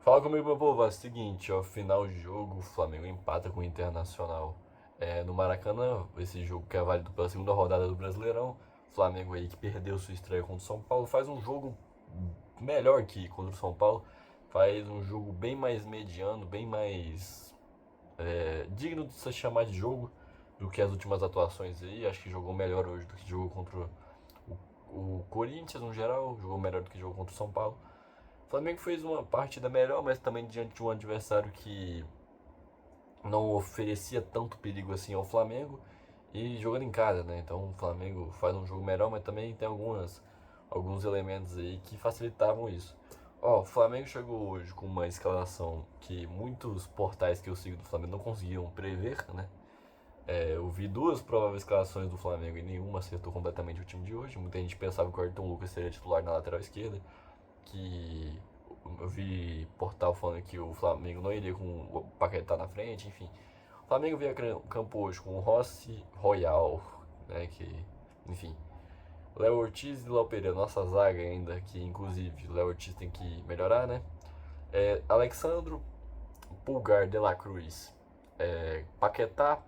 Fala comigo, meu povo. É o seguinte, ó, final de jogo, o Flamengo empata com o Internacional no Maracanã. Esse jogo que é válido pela segunda rodada do Brasileirão. Flamengo aí que perdeu sua estreia contra o São Paulo faz um jogo melhor que contra o São Paulo. Faz um jogo bem mais mediano, bem mais digno de se chamar de jogo do que as últimas atuações aí. Acho que jogou melhor hoje do que jogou contra o Corinthians no geral. Jogou melhor do que jogou contra o São Paulo. O Flamengo fez uma partida melhor, mas também diante de um adversário que não oferecia tanto perigo assim ao Flamengo e jogando em casa, né? Então o Flamengo faz um jogo melhor, mas também tem alguns elementos aí que facilitavam isso. Ó, o Flamengo chegou hoje com uma escalação que muitos portais que eu sigo do Flamengo não conseguiam prever, né? Eu vi duas prováveis escalações do Flamengo e nenhuma acertou completamente o time de hoje. Muita gente pensava que o Ayrton Lucas seria titular na lateral esquerda, que eu vi portal falando que o Flamengo não iria com o Paquetá na frente, enfim. O Flamengo veio a campo hoje com o Rossi Royal, né, enfim. Léo Ortiz e Léo Pereira, nossa zaga ainda, que inclusive o Léo Ortiz tem que melhorar, né? Alexandro, Pulgar, De La Cruz, Paquetá,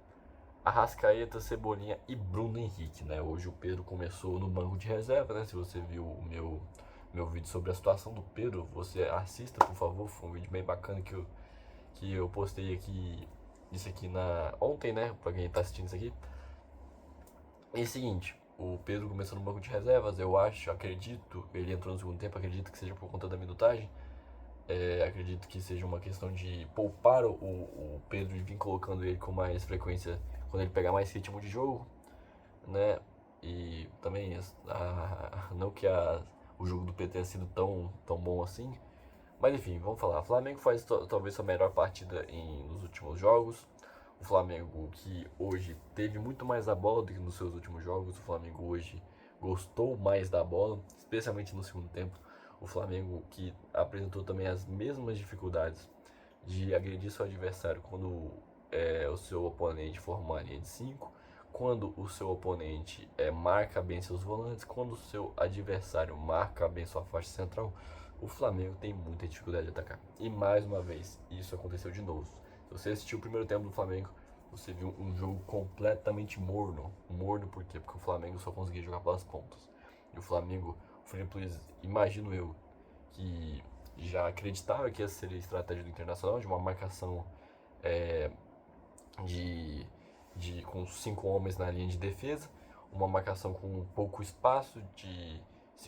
Arrascaeta, Cebolinha e Bruno Henrique, né? Hoje o Pedro começou no banco de reserva, né? Se você viu o meu vídeo sobre a situação do Pedro, você assista, por favor. Foi um vídeo bem bacana que eu postei aqui, isso aqui ontem, né? Pra quem tá assistindo isso aqui. É o seguinte, o Pedro começou no banco de reservas, eu acho, acredito, ele entrou no segundo tempo, acredito que seja por conta da minutagem. Acredito que seja uma questão de poupar o Pedro e vir colocando ele com mais frequência quando ele pegar mais ritmo de jogo, né? E também, não que o jogo do Pedro tenha sido tão bom assim, mas enfim, vamos falar. O Flamengo faz talvez sua melhor partida nos últimos jogos. O Flamengo que hoje teve muito mais a bola do que nos seus últimos jogos. O Flamengo hoje gostou mais da bola, especialmente no segundo tempo. O Flamengo que apresentou também as mesmas dificuldades de agredir seu adversário quando o seu oponente forma uma linha de 5, quando o seu oponente marca bem seus volantes, quando o seu adversário marca bem sua faixa central. O Flamengo tem muita dificuldade de atacar. E mais uma vez, isso aconteceu de novo. Se você assistiu o primeiro tempo do Flamengo, você viu um jogo completamente morno. Morno por quê? Porque o Flamengo só conseguia jogar pelas pontas. E o Felipe Luiz, imagino eu, que já acreditava que essa seria a estratégia do Internacional, de uma marcação é, de, com 5 homens na linha de defesa, uma marcação com pouco espaço,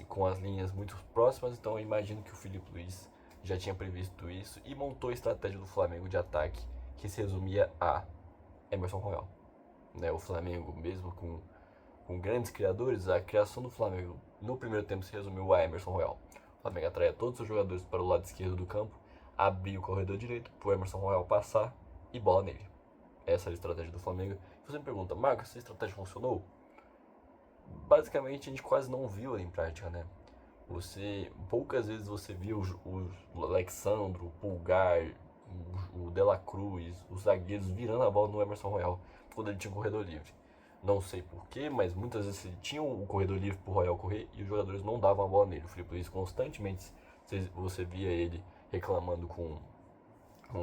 com as linhas muito próximas. Então eu imagino que o Felipe Luiz já tinha previsto isso e montou a estratégia do Flamengo de ataque, que se resumia a Emerson Royal. Né? O Flamengo, mesmo com grandes criadores, a criação do Flamengo no primeiro tempo se resumiu a Emerson Royal. O Flamengo atraía todos os jogadores para o lado esquerdo do campo, abria o corredor direito para o Emerson Royal passar e bola nele. Essa era a estratégia do Flamengo. Você me pergunta, Marcos, essa estratégia funcionou? Basicamente a gente quase não viu ela em prática, né? Poucas vezes você viu o Alexandro, o Pulgar, o De La Cruz, os zagueiros virando a bola no Emerson Royal quando ele tinha um corredor livre. Não sei porquê, mas muitas vezes ele tinha um corredor livre pro Royal correr e os jogadores não davam a bola nele. O Felipe Luiz constantemente, você via ele reclamando com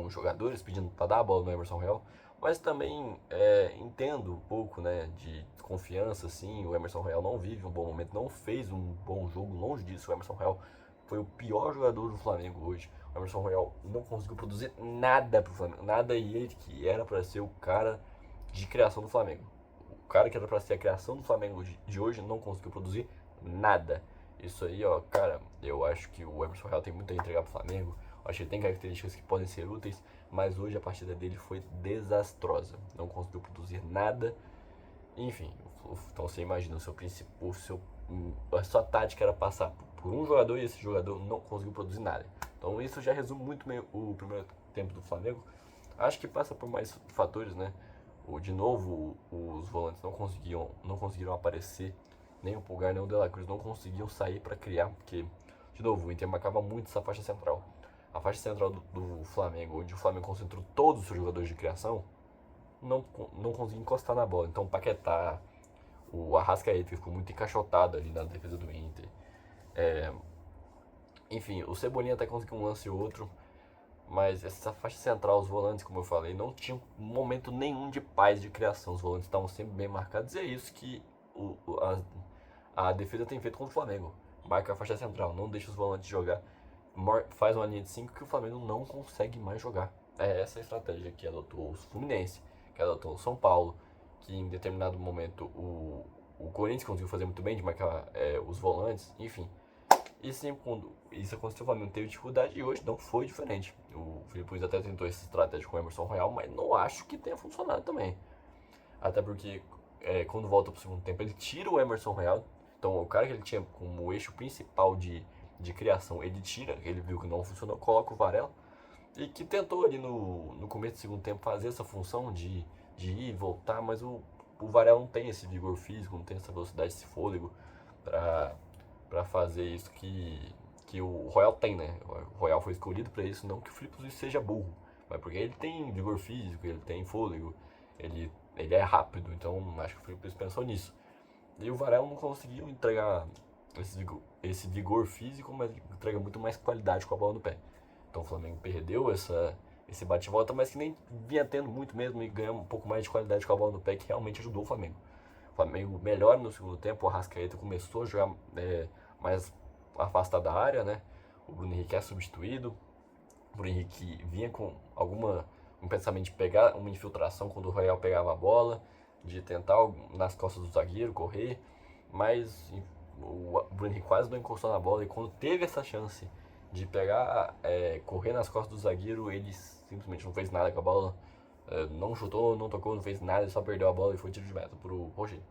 os jogadores, pedindo para dar a bola no Emerson Royal. Mas também entendo um pouco, né, de confiança, assim. O Emerson Royal não vive um bom momento, não fez um bom jogo, longe disso. O Emerson Royal foi o pior jogador do Flamengo hoje. O Emerson Royal não conseguiu produzir nada pro Flamengo, nada, e ele que era para ser o cara de criação do Flamengo. O cara que era para ser a criação do Flamengo de hoje não conseguiu produzir nada. Isso aí, ó, cara, eu acho que o Emerson Royal tem muito a entregar pro Flamengo. Acho que ele tem características que podem ser úteis, mas hoje a partida dele foi desastrosa. Não conseguiu produzir nada. Enfim, então você imagina a sua tática era passar por um jogador e esse jogador não conseguiu produzir nada. Então isso já resume muito bem o primeiro tempo do Flamengo. Acho que passa por mais fatores, né? De novo, os volantes não conseguiram aparecer, nem o Pulgar nem o De La Cruz não conseguiam sair para criar, porque, de novo, o Inter marcava muito essa faixa central. A faixa central do Flamengo, onde o Flamengo concentrou todos os seus jogadores de criação, não conseguia encostar na bola. Então o Paquetá, o Arrascaeta ficou muito encaixotado ali na defesa do Inter. Enfim, o Cebolinha até conseguiu um lance ou outro, Mas essa faixa central, os volantes, como eu falei, não tinham momento nenhum de paz de criação. Os volantes estavam sempre bem marcados. E é isso que a defesa tem feito contra o Flamengo. Marca a faixa central, não deixa os volantes jogar. Faz uma linha de 5 que o Flamengo não consegue mais jogar. É essa a estratégia que adotou o Fluminense, que adotou o São Paulo, que em determinado momento o Corinthians conseguiu fazer muito bem de marcar os volantes, enfim. E sempre quando isso aconteceu, o Flamengo teve dificuldade e hoje não foi diferente. O Filipe Luiz até tentou essa estratégia com o Emerson Royal, mas não acho que tenha funcionado também. Até porque quando volta pro segundo tempo ele tira o Emerson Royal. Então o cara que ele tinha como eixo principal de criação, ele tira, ele viu que não funcionou, coloca o Varela. E que tentou ali no começo do segundo tempo fazer essa função de ir e voltar, mas o Varela não tem esse vigor físico, não tem essa velocidade, esse fôlego para fazer isso que o Royal tem, né? O Royal foi escolhido para isso, não que o Filipe Luiz seja burro, mas porque ele tem vigor físico, ele tem fôlego, ele é rápido, então acho que o Filipe Luiz pensou nisso. E o Varela não conseguiu entregar esse vigor físico, mas entrega muito mais qualidade com a bola no pé. Então o Flamengo perdeu esse bate-volta, mas que nem vinha tendo muito mesmo e ganhou um pouco mais de qualidade com a bola no pé, que realmente ajudou o Flamengo. O Flamengo melhor no segundo tempo, o Arrascaeta começou a jogar mais afastado da área, né? O Bruno Henrique é substituído. O Bruno Henrique vinha com um pensamento de pegar uma infiltração quando o Royal pegava a bola, de tentar nas costas do zagueiro correr, mas o Bruno Henrique quase não encostou na bola e quando teve essa chance de pegar, correr nas costas do zagueiro, ele simplesmente não fez nada com a bola, não chutou, não tocou, não fez nada, ele só perdeu a bola e foi tiro de meta pro Roger.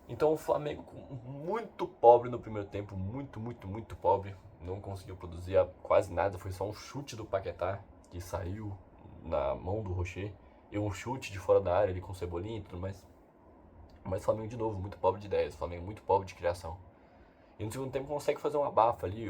Então o Flamengo muito pobre no primeiro tempo, muito pobre, não conseguiu produzir quase nada, foi só um chute do Paquetá que saiu na mão do Rocher e um chute de fora da área ali com Cebolinha e tudo mais. Mas o Flamengo de novo, muito pobre de ideias, o Flamengo muito pobre de criação. E no segundo tempo consegue fazer uma abafa ali,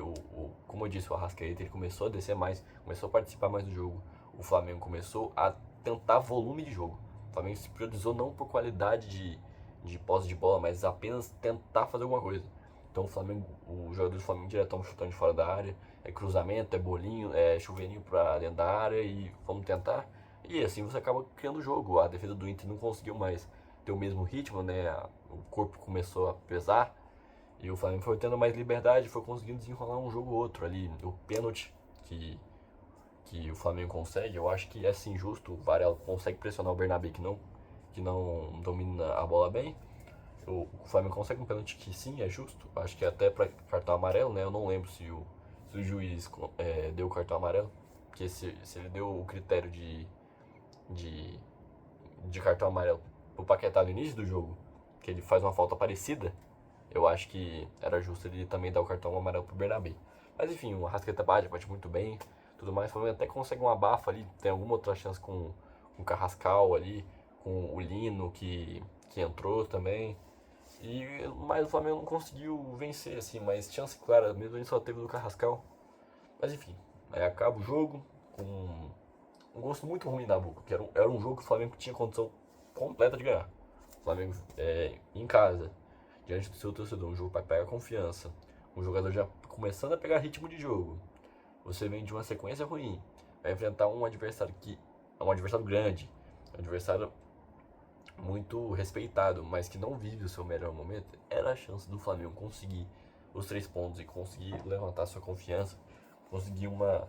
como eu disse, o Arrascaeta ele começou a descer mais, começou a participar mais do jogo. O Flamengo começou a tentar volume de jogo. O Flamengo se priorizou não por qualidade de posse de bola, mas apenas tentar fazer alguma coisa. Então o Flamengo, os jogadores do Flamengo diretão chutando de fora da área, é cruzamento, é bolinho, é chuveirinho pra dentro da área e vamos tentar. E assim você acaba criando o jogo. A defesa do Inter não conseguiu mais ter o mesmo ritmo, né? O corpo começou a pesar. E o Flamengo foi tendo mais liberdade, foi conseguindo desenrolar um jogo ou outro ali. O pênalti que o Flamengo consegue, eu acho que é sim justo. O Varela consegue pressionar o Bernabé que não domina a bola bem. O Flamengo consegue um pênalti que sim, é justo. Acho que é até para cartão amarelo, né? Eu não lembro se o juiz deu o cartão amarelo. Porque se ele deu o critério de, de cartão amarelo pro Paquetá no início do jogo, que ele faz uma falta parecida, eu acho que era justo ele também dar o cartão amarelo pro Bernabé. Mas enfim, o Arrascaeta bate muito bem, tudo mais. O Flamengo até consegue uma abafa ali, tem alguma outra chance com o Carrascal ali, com o Lino que entrou também. Mas o Flamengo não conseguiu vencer, assim, mas chance clara, mesmo ele só teve do Carrascal. Mas enfim, aí acaba o jogo com um gosto muito ruim na boca, que era um jogo que o Flamengo tinha condição completa de ganhar. O Flamengo em casa, diante do seu torcedor, um jogo para pegar confiança, um jogador já começando a pegar ritmo de jogo. Você vem de uma sequência ruim, vai enfrentar um adversário que é um adversário grande, um adversário muito respeitado, mas que não vive o seu melhor momento. Era a chance do Flamengo conseguir os 3 pontos e conseguir levantar sua confiança, conseguir uma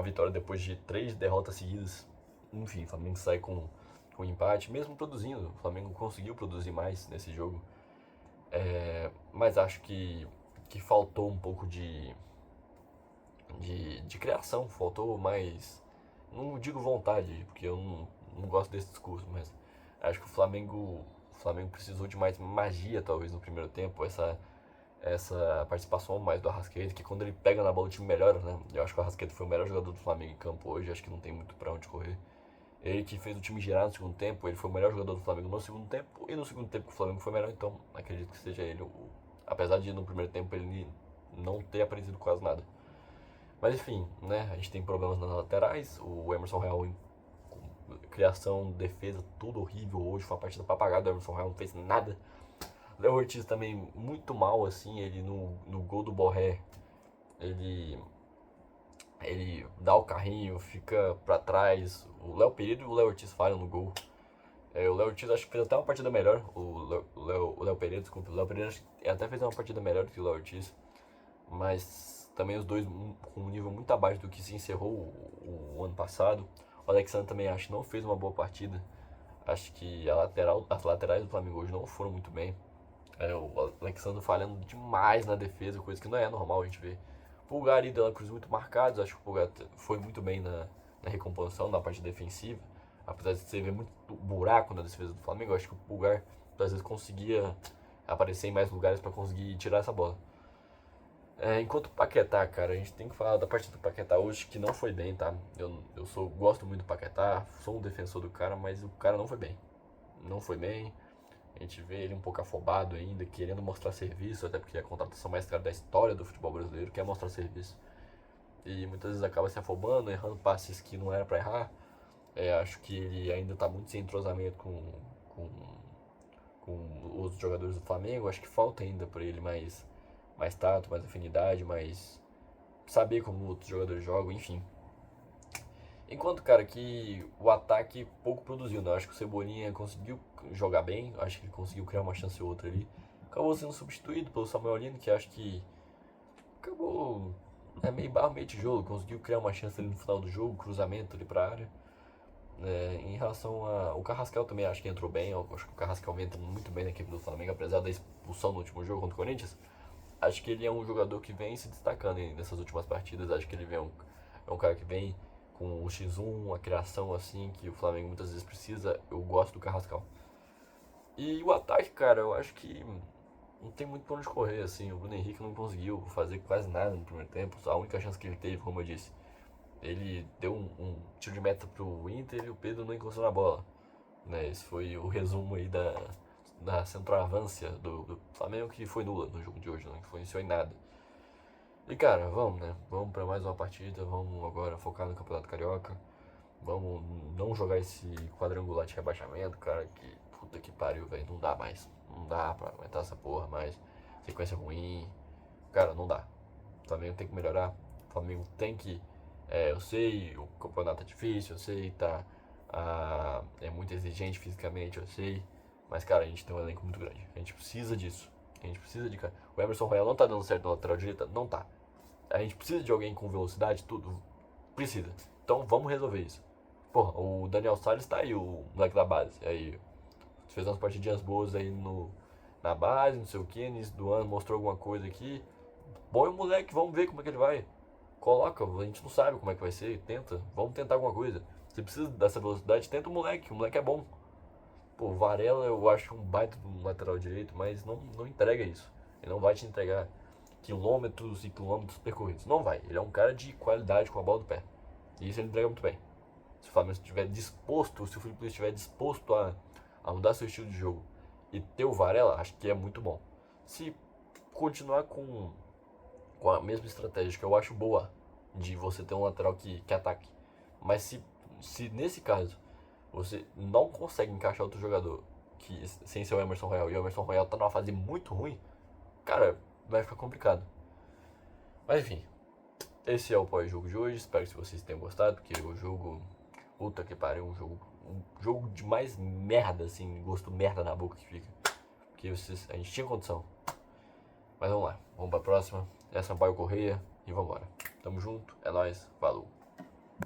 vitória depois de 3 derrotas seguidas. Enfim, o Flamengo sai com empate, mesmo produzindo. O Flamengo conseguiu produzir mais nesse jogo. Mas acho que faltou um pouco de criação, faltou mais. Não digo vontade, porque eu não gosto desse discurso, mas acho que o Flamengo precisou de mais magia, talvez, no primeiro tempo. Essa participação mais do Arrascaeta, que quando ele pega na bola o time melhora, né? Eu acho que o Arrascaeta foi o melhor jogador do Flamengo em campo hoje, acho que não tem muito pra onde correr. Ele que fez o time girar no segundo tempo, ele foi o melhor jogador do Flamengo no segundo tempo, e no segundo tempo que o Flamengo foi melhor, então acredito que seja ele. Apesar de no primeiro tempo ele não ter aparecido quase nada. Mas enfim, né? A gente tem problemas nas laterais, o Emerson Real em criação, defesa, tudo horrível hoje, foi uma partida pra apagar, o Emerson Real não fez nada. O Léo Ortiz também muito mal, assim, ele no gol do Borré, ele Ele dá o carrinho, fica pra trás. O Léo Pereira e o Léo Ortiz falham no gol. O Léo Ortiz acho que fez até uma partida melhor. O Léo Pereira, desculpa. O Léo Pereira até fez uma partida melhor do que o Léo Ortiz. Mas também os dois com um nível muito abaixo do que se encerrou o ano passado. O Alexandre também acho que não fez uma boa partida. Acho que as laterais do Flamengo hoje não foram muito bem. O Alexandre falhando demais na defesa, coisa que não é normal a gente ver. Pulgar e Dela Cruz muito marcados. Acho que o Pulgar foi muito bem na recomposição, na parte defensiva. Apesar de você ver muito buraco na defesa do Flamengo, acho que o Pulgar às vezes conseguia aparecer em mais lugares para conseguir tirar essa bola. Enquanto o Paquetá, cara, a gente tem que falar da partida do Paquetá hoje, que não foi bem, tá? Eu gosto muito do Paquetá, sou um defensor do cara, mas o cara não foi bem. Não foi bem. A gente vê ele um pouco afobado ainda, querendo mostrar serviço, até porque é a contratação mais cara da história do futebol brasileiro, que é mostrar serviço. E muitas vezes acaba se afobando, errando passes que não era pra errar. Acho que ele ainda tá muito sem entrosamento com os jogadores do Flamengo. Acho que falta ainda pra ele mais tato, mais afinidade, mais saber como outros jogadores jogam, enfim. Enquanto, cara, que o ataque pouco produziu, né? Eu acho que o Cebolinha conseguiu jogar bem, acho que ele conseguiu criar uma chance ou outra ali. Acabou sendo substituído pelo Samuel Lino, que acho que acabou meio barro, meio tijolo, conseguiu criar uma chance ali no final do jogo, cruzamento ali pra área. Em relação ao Carrascal também acho que entrou bem, eu acho que o Carrascal entra muito bem na equipe do Flamengo, apesar da expulsão no último jogo contra o Corinthians. Acho que ele é um jogador que vem se destacando nessas últimas partidas. Acho que ele é um cara que vem com o X1, a criação assim que o Flamengo muitas vezes precisa. Eu gosto do Carrascal. E o ataque, cara, eu acho que não tem muito pra onde correr, assim. O Bruno Henrique não conseguiu fazer quase nada no primeiro tempo. A única chance que ele teve, como eu disse, ele deu um tiro de meta pro Inter e o Pedro não encostou na bola. Esse foi o resumo aí da centroavância do Flamengo, que foi nula no jogo de hoje, não influenciou em nada. E cara, vamos, né? Vamos pra mais uma partida, vamos agora focar no Campeonato Carioca. Vamos não jogar esse quadrangular de rebaixamento, cara, que puta que pariu, velho. Não dá mais. Não dá pra aguentar essa porra mais. Sequência ruim. Cara, não dá. O Flamengo tem que melhorar. O Flamengo tem que. Eu sei, o campeonato é difícil, eu sei, tá. É muito exigente fisicamente, eu sei. Mas, cara, a gente tem um elenco muito grande. A gente precisa disso. A gente precisa de cara. O Emerson Royal não tá dando certo na lateral direita? Não tá. A gente precisa de alguém com velocidade, tudo. Precisa. Então vamos resolver isso. Porra, o Daniel Salles tá aí, o moleque da base. Aí, fez umas partidinhas boas aí na base, não sei o que, início do ano, mostrou alguma coisa aqui. Põe o moleque, vamos ver como é que ele vai. Coloca, a gente não sabe como é que vai ser, tenta, vamos tentar alguma coisa. Se precisa dessa velocidade, tenta o moleque é bom. Pô, o Varela eu acho um baita do lateral direito, mas não entrega isso. Ele não vai te entregar quilômetros e quilômetros percorridos. Não vai. Ele é um cara de qualidade com a bola do pé. E isso ele entrega muito bem. Se o Flamengo estiver disposto, se o Felipe Luiz estiver disposto a mudar seu estilo de jogo e ter o Varela, acho que é muito bom. Se continuar com a mesma estratégia que eu acho boa, de você ter um lateral que ataque, mas se nesse caso você não consegue encaixar outro jogador sem ser o Emerson Royal, e o Emerson Royal tá numa fase muito ruim, cara, vai ficar complicado. Mas enfim, esse é o pós-jogo de hoje. Espero que vocês tenham gostado, porque o jogo, puta que pariu, um jogo de mais merda, assim, gosto merda na boca que fica. Porque a gente tinha condição. Mas vamos lá, vamos pra próxima. É Sampaio Correia e vambora. Tamo junto, é nóis, falou.